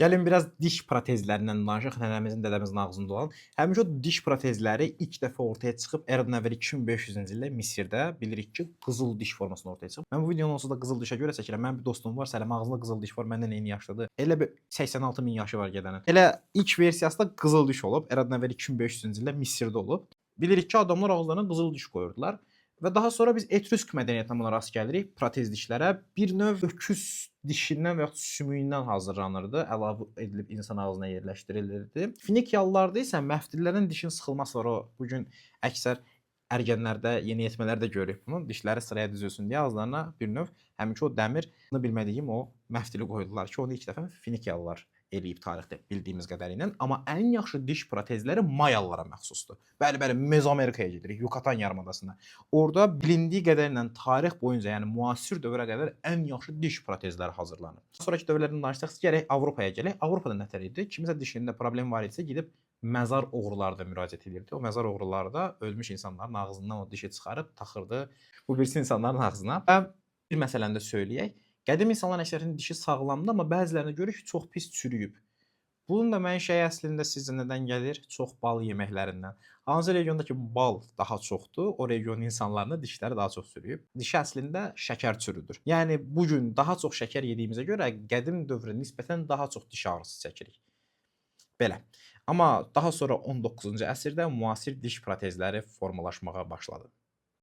Gəlin biraz diş protezlərindən danışaq, nənəmizin, dədəmizin ağzında olan. Həmişə o diş protezləri ilk dəfə ortaya çıxıb eradan əvvəl 2500-cü ildə Misirdə bilirik ki, qızıl diş formasında ortaya çıxıb. Mən bu videonun onsuz da qızıl dişə görə çəkirəm. Mənim bir dostum var, Sələm ağzında qızıl diş var, məndən eyni yaşdadır. Elə bir 86 min yaşı var gedənin. Elə ilk versiyası da qızıl diş olub, eradan əvvəl 2500-cü ildə Misirdə olub. Bilirik ki, adamlar ağızlarına qızıl diş qoyurdular. Və daha sonra biz Etrusk mədəniyyətinə buna rast gəlirik, protez dişlərə. Bir növ öküz dişindən və yaxud sümüyündən hazırlanırdı, əlavə edilib insan ağzına yerləşdirilirdi. Finikiyalılarda isə məftillərin dişin sıxılması var. O bu gün əksər ərgənlərdə, yeniyetmələrdə görürük bunu. Dişləri sıraya düzülsün deyə ağızlarına bir növ həminki o dəmir, bilmədiyim o məftili qoydular ki, onu ilk dəfə Finikiyalılar eləyib tarixdə bildiyimiz qədərilə. Amma ən yaxşı diş protezləri Mayalılara məxsusdur. Bəli, Mezoamerikaya gedirik, Yucatan yarımadasına. Orada bilindiyi qədərilə tarix boyunca, yəni müasir dövrə qədər ən yaxşı diş protezləri hazırlanır. Sonrakı dövrlərdən danışsaq, gərək Avropaya gələk. Avropada nətər idi? Kimisə dişində problem var idisə gedib məzar oğruları da müraciət edirdi. O məzar oğruları da ölmüş insanların ağzından o dişi çıxarıb taxırdı bu birisi insanların ağzına. Və bir məsələni də söyləyək. Qədim insanların əksəriyyətinin dişi sağlamdır, amma bəzilərinə görürük ki, çox pis çürüyüb. Bunun da mənşəyi əslində sizcə nədən gəlir? Çox bal yeməklərindən. Hansı regionda ki bal daha çoxdur, o regionun insanlarının dişləri daha çox çürüyüb. Dişi əslində şəkər çürüdür. Yəni bu gün daha çox şəkər yediyimizə görə qədim dövrə nisbətən daha çox diş ağrısı çəkirik. Belə. Amma daha sonra 19-cu əsrdə müasir diş protezləri formalaşmağa başladı.